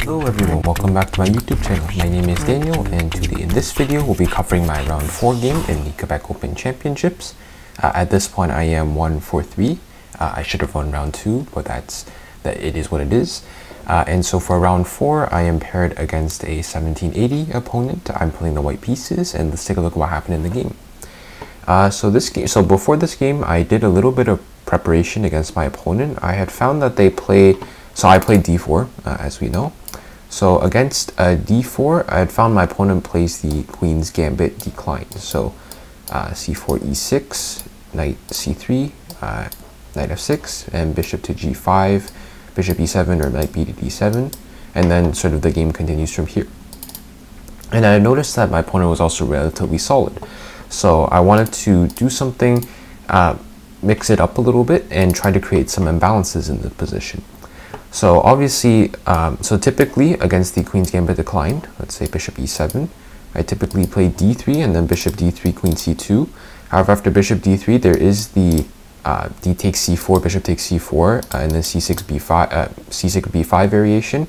Hello everyone, welcome back to my YouTube channel. My name is Daniel, and today in this video we'll be covering my round 4 game in the Quebec Open Championships. At this point I am 1-4-3. I should have won round 2, but it is what it is. And so for round 4 I am paired against a 1780 opponent. I'm playing the white pieces, and let's take a look at what happened in the game. So before this game I did a little bit of preparation against my opponent. I had found that I played d4, as we know. So against d4, I had found my opponent plays the Queen's Gambit decline. So c4, e6, knight c3, knight f6, and bishop to g5, bishop e7, or knight b to d7, and then sort of the game continues from here. And I noticed that my opponent was also relatively solid. So I wanted to do something, mix it up a little bit, and try to create some imbalances in the position. So obviously, typically against the Queen's Gambit declined, let's say bishop e7, I typically play d3 and then bishop d3, queen c2. However, after bishop d3, there is the d takes c4, bishop takes c4, and then c6 b5 variation,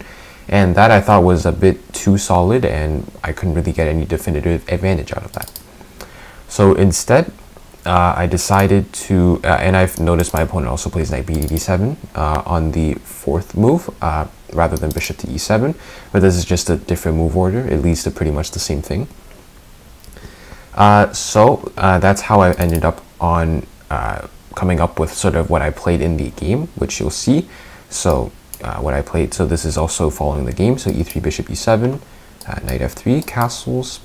and that I thought was a bit too solid, and I couldn't really get any definitive advantage out of that. So instead, I decided to, and I've noticed my opponent also plays knight b to d7 on the 4th move, rather than bishop to e7, but this is just a different move order. It leads to pretty much the same thing. That's how I ended up on coming up with sort of what I played in the game, which you'll see. So what I played, so this is also following the game, so e3, bishop e7, knight f3, castles,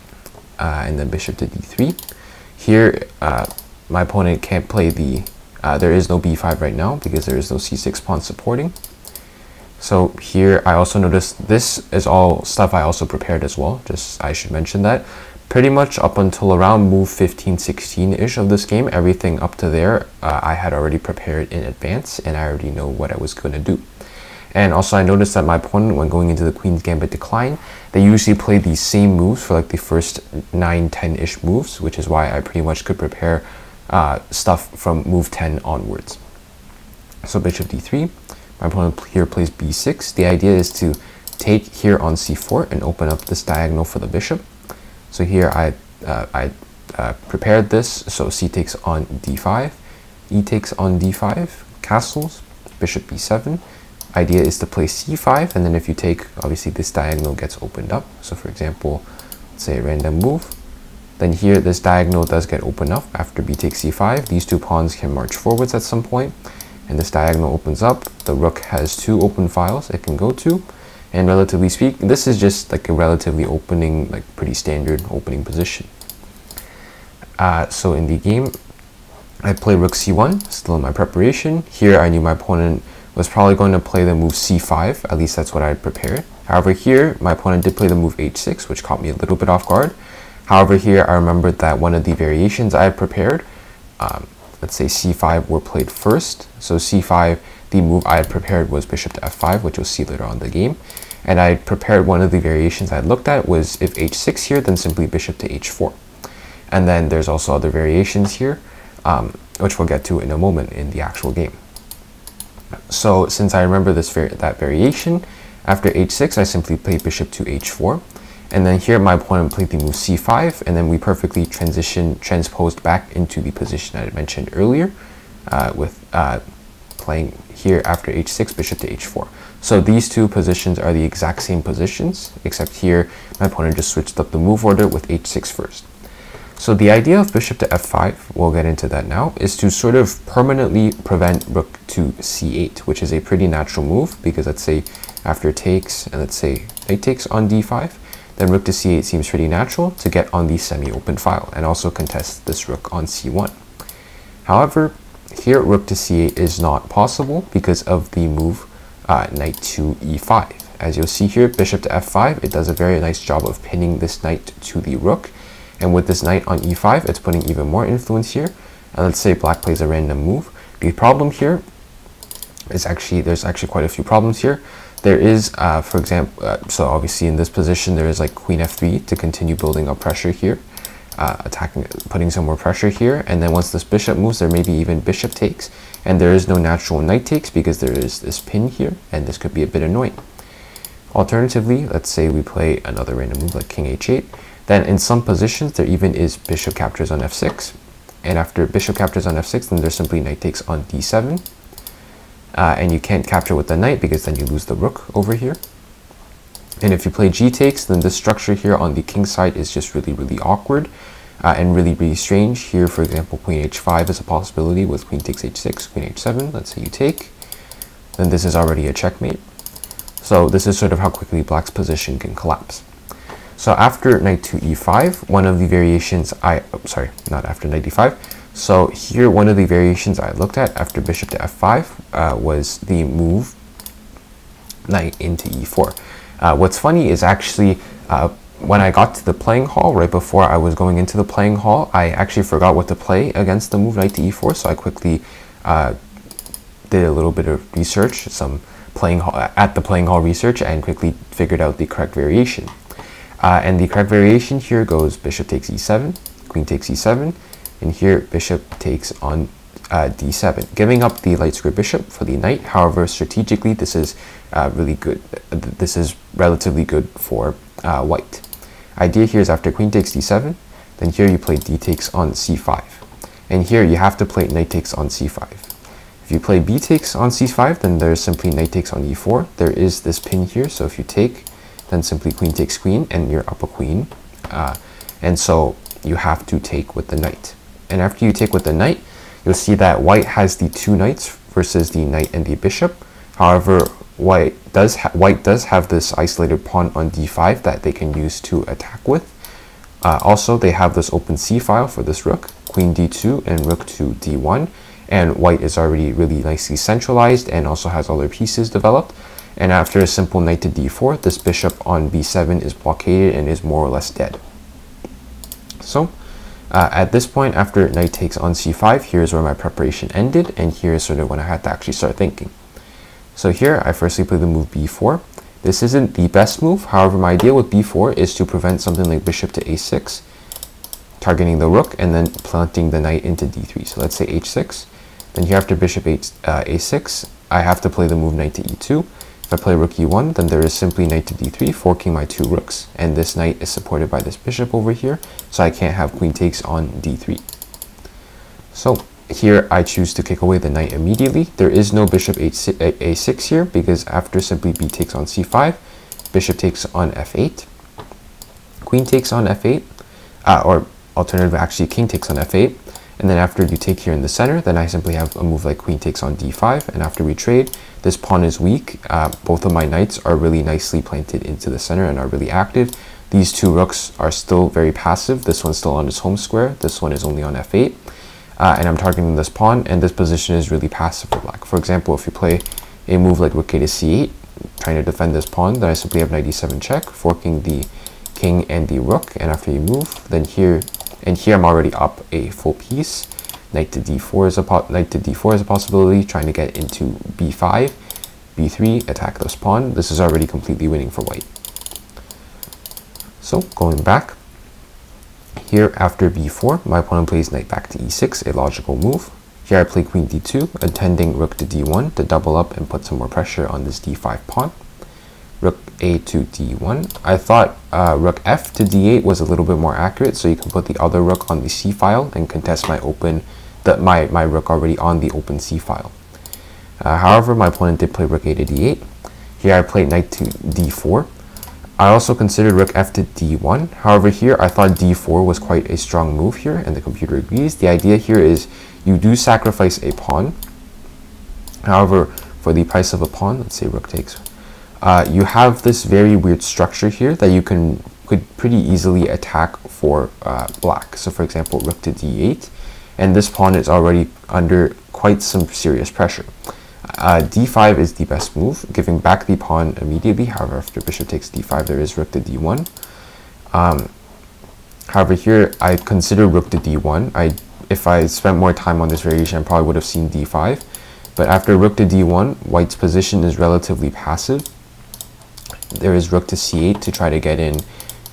and then bishop to d3. Here, my opponent can't play there is no b5 right now because there is no c6 pawn supporting. So here I also noticed this is all stuff I also prepared as well, just I should mention that. Pretty much up until around move 15-16-ish of this game, everything up to there I had already prepared in advance, and I already know what I was going to do. And also I noticed that my opponent, when going into the Queen's Gambit decline, they usually play these same moves for like the first 9-10-ish moves, which is why I pretty much could prepare stuff from move 10 onwards. So bishop d3, my opponent here plays b6. The idea is to take here on c4 and open up this diagonal for the bishop. So here I prepared this, so c takes on d5, e takes on d5, castles, bishop b7. Idea is to play c5, and then if you take, obviously this diagonal gets opened up. So for example, let's say a random move, then here this diagonal does get opened up after b takes c5. These two pawns can march forwards at some point, and this diagonal opens up. The rook has 2 open files it can go to, and relatively speaking, this is just like a relatively opening, like pretty standard opening position. So in the game, I play rook c1, still in my preparation. Here I knew my opponent was probably going to play the move c5, at least that's what I had prepared. However, here my opponent did play the move h6, which caught me a little bit off guard. However, here I remembered that one of the variations I had prepared, let's say c5 were played first. So c5, the move I had prepared was bishop to f5, which you'll see later on in the game. And I prepared one of the variations I had looked at was if h6 here, then simply bishop to h4. And then there's also other variations here, which we'll get to in a moment in the actual game. So since I remember that variation, after h6 I simply played bishop to h4, and then here my opponent played the move c5, and then we perfectly transposed back into the position I had mentioned earlier, with playing here after h6 bishop to h4. So these two positions are the exact same positions, except here my opponent just switched up the move order with h6 first. So the idea of bishop to f5, we'll get into that now, is to sort of permanently prevent rook to c8, which is a pretty natural move, because let's say after takes, and let's say knight takes on d5, then rook to c8 seems pretty natural to get on the semi-open file, and also contest this rook on c1. However, here rook to c8 is not possible because of the move knight to e5. As you'll see here, bishop to f5, it does a very nice job of pinning this knight to the rook. And with this knight on e5, it's putting even more influence here. And let's say black plays a random move. The problem here is there's actually quite a few problems here. There is, for example, so obviously in this position, there is like queen f3 to continue building up pressure here. putting some more pressure here, and then once this bishop moves, there may be even bishop takes, And there is no natural knight takes because there is this pin here, and this could be a bit annoying. Alternatively, let's say we play another random move like king h8. Then in some positions, there even is bishop captures on f6. And after bishop captures on f6, then there's simply knight takes on d7. And you can't capture with the knight because then you lose the rook over here. And if you play g takes, then the structure here on the king side is just really, really awkward and really, really strange. Here, for example, queen h5 is a possibility with queen takes h6, queen h7. Let's say you take. Then this is already a checkmate. So this is sort of how quickly black's position can collapse. So after knight to e5, one of the variations not after knight e5. So here, one of the variations I looked at after bishop to f5 was the move knight into e4. What's funny is actually when I got to the playing hall, right before I was going into the playing hall, I actually forgot what to play against the move knight to e4. So I quickly did a little bit of research, some playing hall research, and quickly figured out the correct variation. And the correct variation here goes bishop takes e7, queen takes e7, and here bishop takes on d7, giving up the light square bishop for the knight. However, strategically, this is really good. This is relatively good for white. Idea here is after queen takes d7, then here you play d takes on c5. And here you have to play knight takes on c5. If you play b takes on c5, then there's simply knight takes on e4. There is this pin here, so if you take, then simply queen takes queen, and you're up a queen. And so you have to take with the knight. And after you take with the knight, you'll see that white has the two knights versus the knight and the bishop. However, white does have this isolated pawn on d5 that they can use to attack with. Also, they have this open c file for this rook, queen d2 and rook to d1. And white is already really nicely centralized and also has all their pieces developed. And after a simple knight to d4, this bishop on b7 is blockaded and is more or less dead. So at this point, after knight takes on c5, here's where my preparation ended, and here's sort of when I had to actually start thinking. So here, I firstly play the move b4. This isn't the best move. However, my idea with b4 is to prevent something like bishop to a6, targeting the rook, and then planting the knight into d3. So let's say h6. Then here after bishop a6, I have to play the move knight to e2. If I play rook e1, then there is simply knight to d3, forking my two rooks. And this knight is supported by this bishop over here, so I can't have queen takes on d3. So here I choose to kick away the knight immediately. There is no bishop a6 here, because after simply b takes on c5, bishop takes on f8, queen takes on f8, or alternatively actually king takes on f8. And then after you take here in the center, then I simply have a move like queen takes on d5. And after we trade, this pawn is weak. Both of my knights are really nicely planted into the center and are really active. These two rooks are still very passive. This one's still on its home square. This one is only on f8. And I'm targeting this pawn, and this position is really passive for black. For example, if you play a move like rook a to c8, trying to defend this pawn, then I simply have knight e7 check, forking the king and the rook. And after you move, then here, and here I'm already up a full piece. Knight to d4 is a possibility, trying to get into b5, b3, attack this pawn. This is already completely winning for white. So going back, here after b4, my opponent plays knight back to e6, a logical move. Here I play queen d2, attending rook to d1 to double up and put some more pressure on this d5 pawn. Rook a to d1. I thought rook f to d8 was a little bit more accurate, so you can put the other rook on the c file and contest my my rook already on the open c file. However, my opponent did play rook a to d8. Here I played knight to d4. I also considered rook f to d1. However, here I thought d4 was quite a strong move here, and the computer agrees. The idea here is you do sacrifice a pawn. However, for the price of a pawn, let's say rook takes, you have this very weird structure here that you could pretty easily attack for black. So for example, rook to d8, and this pawn is already under quite some serious pressure. d5 is the best move, giving back the pawn immediately. However, after bishop takes d5, there is rook to d1. However, here I consider rook to d1. If I spent more time on this variation, I probably would have seen d5. But after rook to d1, white's position is relatively passive. There is rook to c8 to try to get in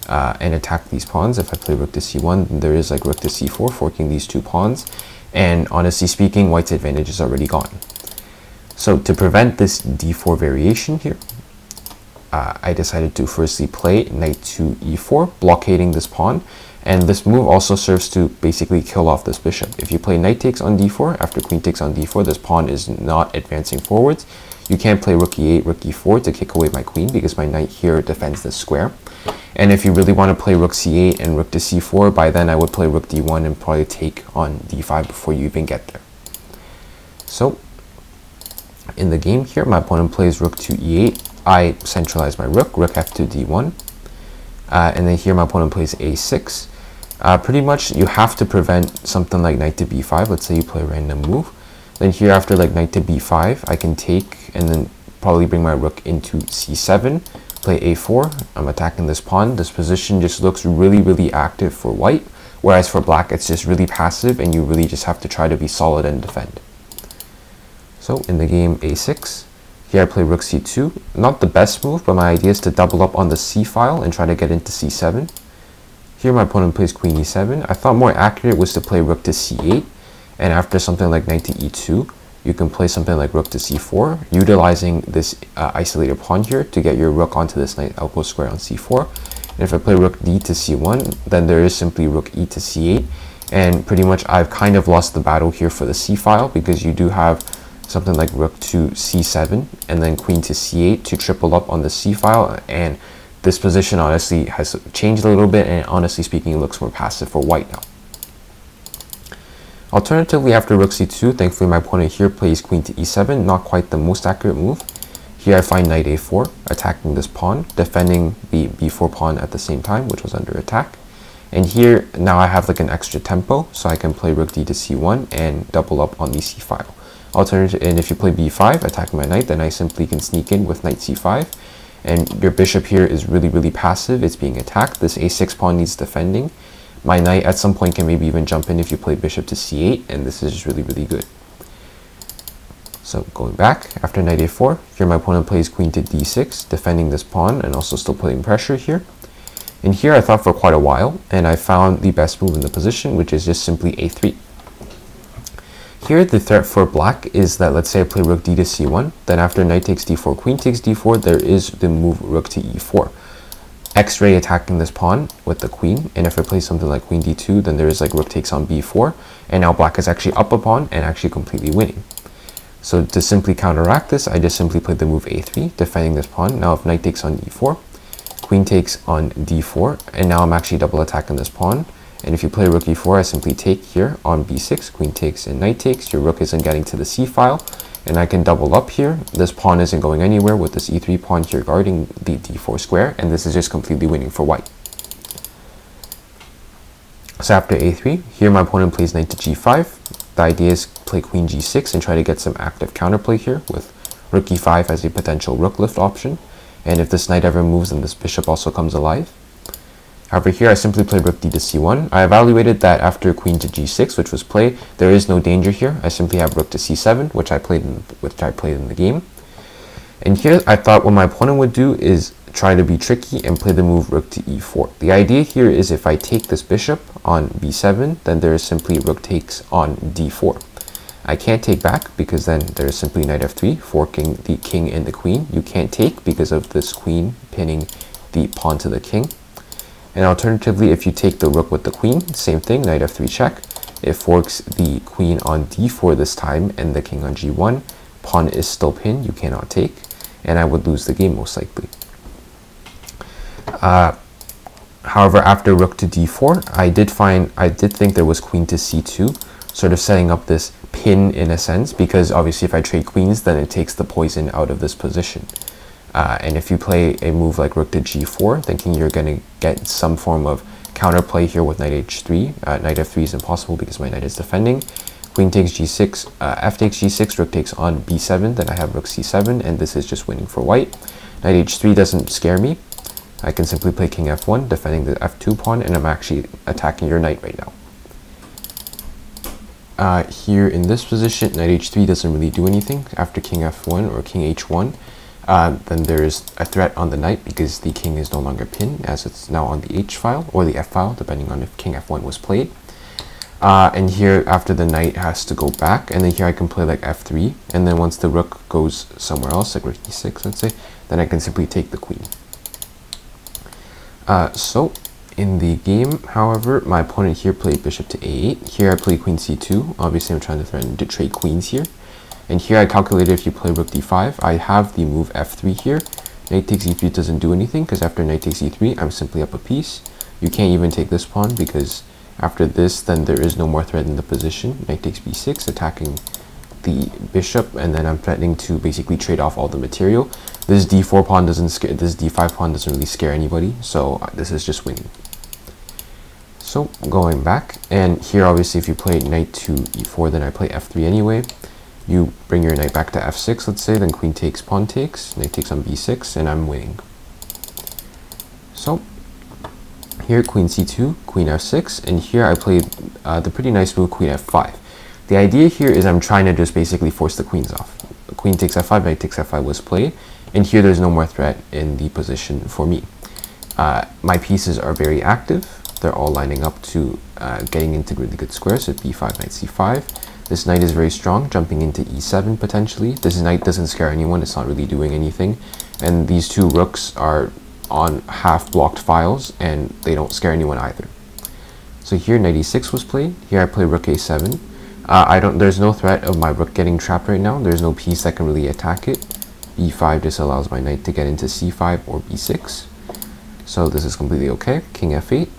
and attack these pawns. If I play rook to c1, then there is like rook to c4, forking these two pawns. and honestly speaking, white's advantage is already gone. So to prevent this d4 variation here, I decided to firstly play knight to e4, blockading this pawn, and this move also serves to basically kill off this bishop. If you play knight takes on d4, after queen takes on d4, this pawn is not advancing forwards. You can't play rook e8, rook e4 to kick away my queen because my knight here defends this square. And if you really want to play rook c8 and rook to c4, by then I would play rook d1 and probably take on d5 before you even get there. So in the game here, my opponent plays rook to e8. I centralize my rook, rook f to d1. And then here my opponent plays a6. Pretty much you have to prevent something like knight to b5. Let's say you play a random move. Then here after like knight to b5, I can take and then probably bring my rook into c7, play a4. I'm attacking this pawn. This position just looks really, really active for white, whereas for black it's just really passive and you really just have to try to be solid and defend. So in the game a6, here I play rook c2. Not the best move, but my idea is to double up on the c file and try to get into c7. Here my opponent plays queen e7. I thought more accurate was to play rook to c8. And after something like knight to e2, you can play something like rook to c4, utilizing this isolated pawn here to get your rook onto this knight outpost square on c4. And if I play rook d to c1, then there is simply rook e to c8. And pretty much I've kind of lost the battle here for the c file because you do have something like rook to c7 and then queen to c8 to triple up on the c file. And this position honestly has changed a little bit, and honestly speaking, it looks more passive for white now. Alternatively, after rook c2, thankfully my opponent here plays queen to e7, not quite the most accurate move. Here I find knight a4, attacking this pawn, defending the b4 pawn at the same time, which was under attack. And here, now I have like an extra tempo, so I can play rook d to c1 and double up on the c file. Alternative, and if you play b5, attacking my knight, then I simply can sneak in with knight c5. And your bishop here is really, really passive. It's being attacked. This a6 pawn needs defending. My knight at some point can maybe even jump in if you play bishop to c8, and this is just really, really good. So going back, after knight a4, here my opponent plays queen to d6, defending this pawn and also still putting pressure here. And here I thought for quite a while, and I found the best move in the position, which is just simply a3. Here the threat for black is that, let's say I play rook d to c1, then after knight takes d4, queen takes d4, there is the move rook to e4. X-ray attacking this pawn with the queen, and if I play something like queen d2, then there is like rook takes on b4, and now black is actually up a pawn and actually completely winning. So to simply counteract this, I just simply played the move a3, defending this pawn. Now if knight takes on e4, queen takes on d4, and now I'm actually double attacking this pawn. And if you play rook e4, I simply take here on b6, queen takes and knight takes. Your rook isn't getting to the c file, and I can double up here. This pawn isn't going anywhere with this e3 pawn here guarding the d4 square, and this is just completely winning for white. So after a3, here my opponent plays knight to g5. The idea is play queen g6 and try to get some active counterplay here with rook e5 as a potential rook lift option. And if this knight ever moves, then this bishop also comes alive. However, here I simply played rook d to c1. I evaluated that after queen to g6, which was played, there is no danger here. I simply have rook to c7, which I played in the game. And here I thought what my opponent would do is try to be tricky and play the move rook to e4. The idea here is if I take this bishop on b7, then there is simply rook takes on d4. I can't take back because then there is simply knight f3, forking the king and the queen. You can't take because of this queen pinning the pawn to the king. And alternatively, if you take the rook with the queen, same thing, knight f3 check. It forks the queen on d4 this time and the king on g1. Pawn is still pinned, you cannot take, and I would lose the game most likely. However, after rook to d4, I did think there was queen to c2, sort of setting up this pin in a sense, because obviously if I trade queens, then it takes the poison out of this position. And if you play a move like rook to g4, thinking you're going to get some form of counterplay here with knight h3, knight f3 is impossible because my knight is defending. Queen takes g6, f takes g6, rook takes on b7, then I have rook c7, and this is just winning for white. Knight h3 doesn't scare me. I can simply play king f1, defending the f2 pawn, and I'm actually attacking your knight right now. Here in this position, knight h3 doesn't really do anything. After king f1 or king h1, then there is a threat on the knight because the king is no longer pinned, as it's now on the h file or the f file, depending on if king f1 was played. And here after the knight has to go back, and then here I can play like f3, and then once the rook goes somewhere else, like rook e6 let's say, then I can simply take the queen. So in the game, however, my opponent here played bishop to a8. Here I play queen c2. Obviously I'm trying to threaten to trade queens here. And here I calculated if you play rook d5, I have the move f3 here. Knight takes e3 doesn't do anything, because after knight takes e3, I'm simply up a piece. You can't even take this pawn, because after this, then there is no more threat in the position. Knight takes b6, attacking the bishop, and then I'm threatening to basically trade off all the material. This d4 pawn doesn't scare, this d5 pawn doesn't really scare anybody, so this is just winning. So going back, and here obviously if you play knight to e4, then I play f3 anyway. You bring your knight back to f6, let's say, then queen takes, pawn takes, knight takes on b6, and I'm winning. So here queen c2, queen f6, and here I played the pretty nice move queen f5. The idea here is I'm trying to just basically force the queens off. Queen takes f5, knight takes f5 was played, and here there's no more threat in the position for me. My pieces are very active. They're all lining up to getting into really good squares, so b5, knight c5. This knight is very strong, jumping into e7 potentially. This knight doesn't scare anyone, it's not really doing anything. And these two rooks are on half-blocked files, and they don't scare anyone either. So here knight e6 was played. Here I play rook a7. There's no threat of my rook getting trapped right now. There's no piece that can really attack it. b5 just allows my knight to get into c5 or b6. So this is completely okay. King f8.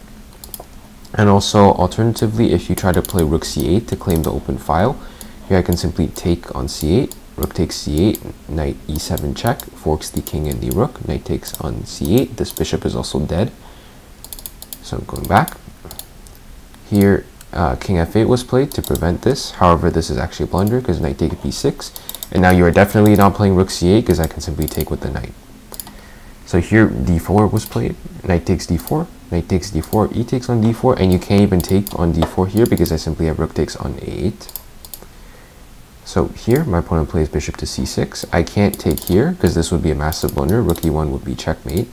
And also, alternatively, if you try to play rook c8 to claim the open file, here I can simply take on c8, rook takes c8, knight e7 check, forks the king and the rook, knight takes on c8, this bishop is also dead. So going back, here king f8 was played to prevent this. However, this is actually a blunder because knight takes b6, and now you are definitely not playing rook c8 because I can simply take with the knight. So here d4 was played, knight takes d4, knight takes d4, e takes on d4, and you can't even take on d4 here because I simply have rook takes on a8. So here my opponent plays bishop to c6. I can't take here because this would be a massive blunder. Rook e1 would be checkmate.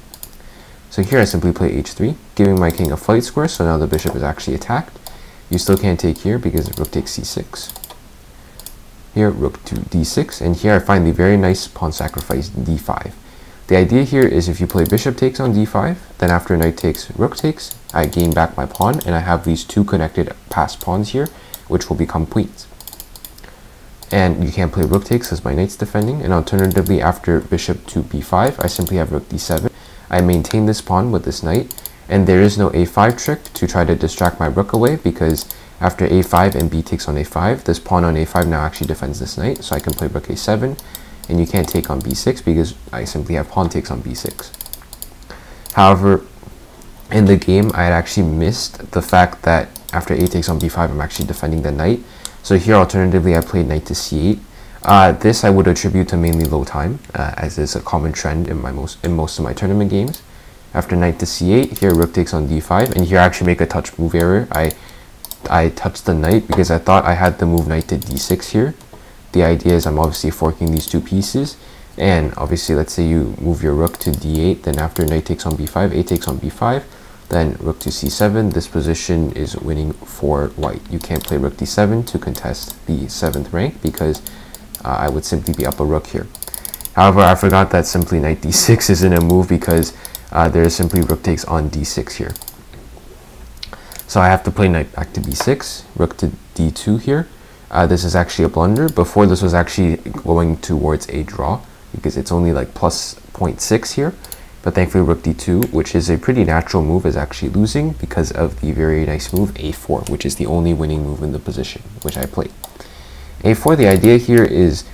So here I simply play h3, giving my king a flight square, so now the bishop is actually attacked. You still can't take here because rook takes c6. Here rook to d6, and here I find the very nice pawn sacrifice d5. The idea here is if you play bishop takes on d5, then after knight takes, rook takes, I gain back my pawn, and I have these two connected passed pawns here, which will become queens. And you can't play rook takes as my knight's defending, and alternatively after bishop to b5, I simply have rook d7. I maintain this pawn with this knight, and there is no a5 trick to try to distract my rook away, because after a5 and b takes on a5, this pawn on a5 now actually defends this knight, so I can play rook a7, and you can't take on b6 because I simply have pawn takes on b6. However, in the game, I had actually missed the fact that after a takes on b5, I'm actually defending the knight. So here, alternatively, I played knight to c8. This I would attribute to mainly low time, as is a common trend in most of my tournament games. After knight to c8, here rook takes on d5, and here I actually make a touch move error. I touched the knight because I thought I had the move knight to d6 here. The idea is I'm obviously forking these two pieces, and obviously let's say you move your rook to d8, then after knight takes on b5, a takes on b5, then rook to c7. This position is winning for white. You can't play rook d7 to contest the 7th rank because I would simply be up a rook here. However, I forgot that simply knight d6 isn't a move because there is simply rook takes on d6 here. So I have to play knight back to b6, rook to d2 here. This is actually a blunder. Before this was actually going towards a draw because it's only like plus 0.6 here. But thankfully rook d2, which is a pretty natural move, is actually losing because of the very nice move a4, which is the only winning move in the position, which I played. a4, the idea here is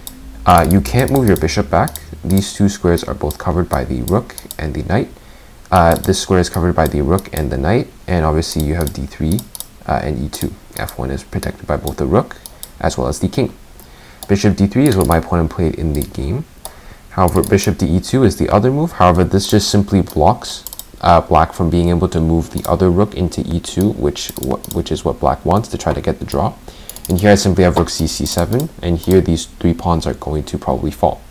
you can't move your bishop back. These two squares are both covered by the rook and the knight. This square is covered by the rook and the knight, and obviously you have d3 and e2. f1 is protected by both the rook as well as the king. Bishop d3 is what my opponent played in the game. However, bishop to e2 is the other move. However, this just simply blocks black from being able to move the other rook into e2, which is what black wants to try to get the draw. And here I simply have rook c7, and here these three pawns are going to probably fall.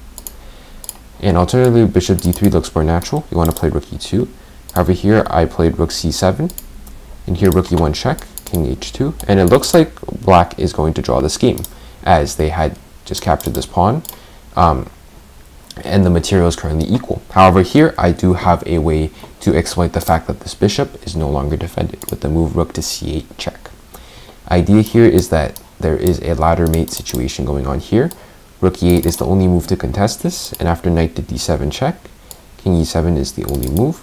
And alternatively, bishop d3 looks more natural. You want to play rook e2. However, here I played rook c7, and here rook e1 check, king h2, and it looks like black is going to draw this game, as they had just captured this pawn, and the material is currently equal. However, here I do have a way to exploit the fact that this bishop is no longer defended with the move rook to c8 check. Idea here is that there is a ladder mate situation going on here. Rook e8 is the only move to contest this, and after knight to d7 check, king e7 is the only move.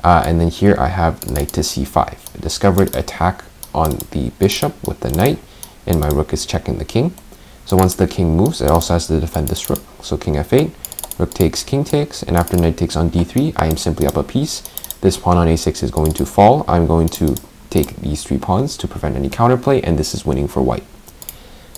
And then here I have knight to c5. A discovered attack on the bishop with the knight, and my rook is checking the king. So once the king moves, it also has to defend this rook. So king f8, rook takes, king takes, and after knight takes on d3, I am simply up a piece. This pawn on a6 is going to fall. I'm going to take these 3 pawns to prevent any counterplay, and this is winning for white.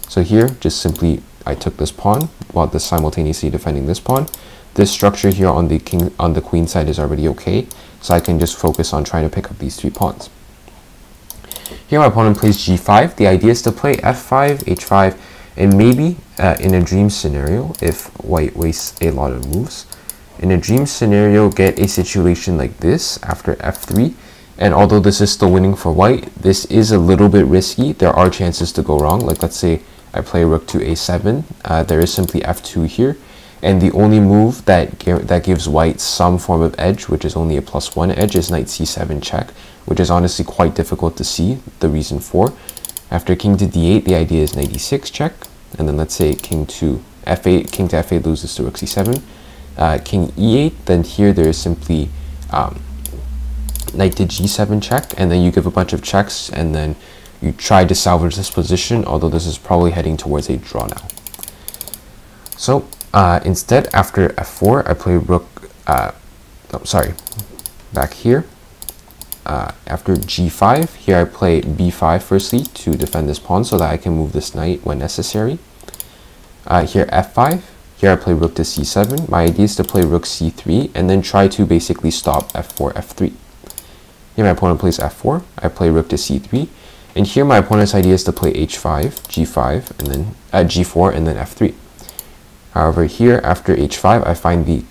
So here, just simply, I took this pawn while simultaneously defending this pawn. This structure here on the queen side is already okay, so I can just focus on trying to pick up these 3 pawns. Here my opponent plays g5. The idea is to play f5, h5, and maybe in a dream scenario, if white wastes a lot of moves, in a dream scenario, get a situation like this after f3. And although this is still winning for white, this is a little bit risky. There are chances to go wrong. Like let's say I play rook to a7. There is simply f2 here. And the only move that gives white some form of edge, which is only a +1 edge, is knight c7 check, which is honestly quite difficult to see the reason for. After king to d8, the idea is knight e6 check, and then let's say king to f8 loses to rook c7, king e8. Then here there is simply knight to g7 check, and then you give a bunch of checks, and then you try to salvage this position, although this is probably heading towards a draw now. So instead, after f4, I play rook, back here. After g5, here I play b5 firstly to defend this pawn so that I can move this knight when necessary. Here f5, here I play rook to c7. My idea is to play rook c3 and then try to basically stop f4, f3. Here my opponent plays f4, I play rook to c3. And here my opponent's idea is to play h5, g5, and then g4, and then f3. However, here after h5, I find the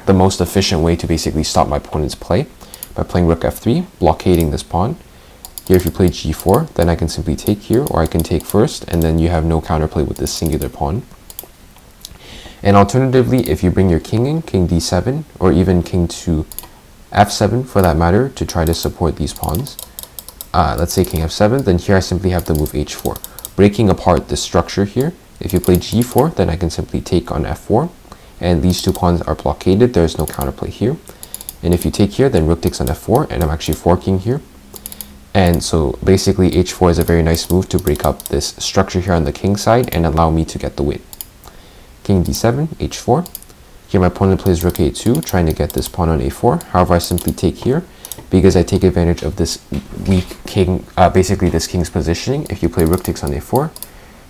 the most efficient way to basically stop my opponent's play by playing rook f3, blockading this pawn. Here, if you play g4, then I can simply take here, or I can take first, and then you have no counterplay with this singular pawn. And alternatively, if you bring your king in, king d7, or even king to f7 for that matter, to try to support these pawns. Let's say king f7, then here I simply have to move h4, breaking apart this structure here. If you play g4, then I can simply take on f4, and these 2 pawns are blockaded. There's no counterplay here. And if you take here, then rook takes on f4, and I'm actually forking here. And so basically h4 is a very nice move to break up this structure here on the king side and allow me to get the win. King d7, h4. Here my opponent plays rook a2, trying to get this pawn on a4. However, I simply take here because I take advantage of this weak king, basically this king's positioning. If you play rook takes on a4,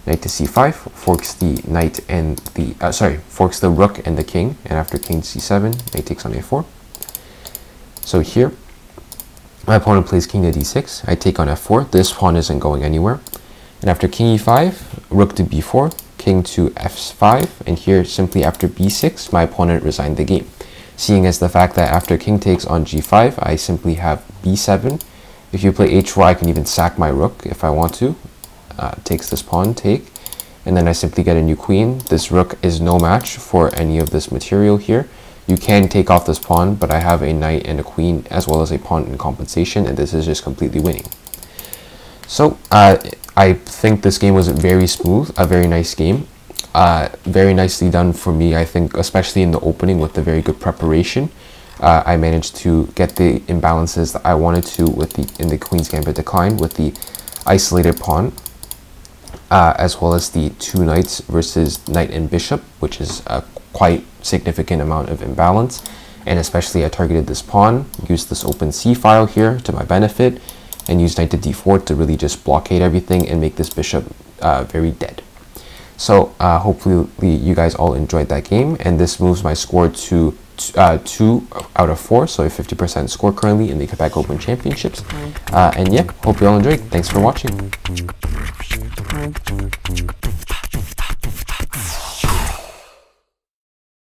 knight to c5, forks the knight and the, forks the rook and the king, and after king to c7, knight takes on a4. So here, my opponent plays king to d6, I take on f4, this pawn isn't going anywhere. And after king e5, rook to b4, king to f5, and here simply after b6, my opponent resigned the game. Seeing as the fact that after king takes on g5, I simply have b7. If you play h4, I can even sack my rook if I want to. Takes this pawn, take, and then I simply get a new queen. This rook is no match for any of this material here. You can take off this pawn, but I have a knight and a queen as well as a pawn in compensation, and this is just completely winning. So I think this game was very smooth, a very nice game. Very nicely done for me, I think, especially in the opening with the very good preparation. I managed to get the imbalances that I wanted to in the Queen's Gambit decline with the isolated pawn, as well as the 2 knights versus knight and bishop, which is a quite significant amount of imbalance. And especially I targeted this pawn, used this open C file here to my benefit, and used knight to d4 to really just blockade everything and make this bishop very dead. So hopefully you guys all enjoyed that game, and this moves my score to 2 out of 4, so a 50% score currently in the Quebec Open Championships. And yeah, hope you all enjoyed. Thanks for watching.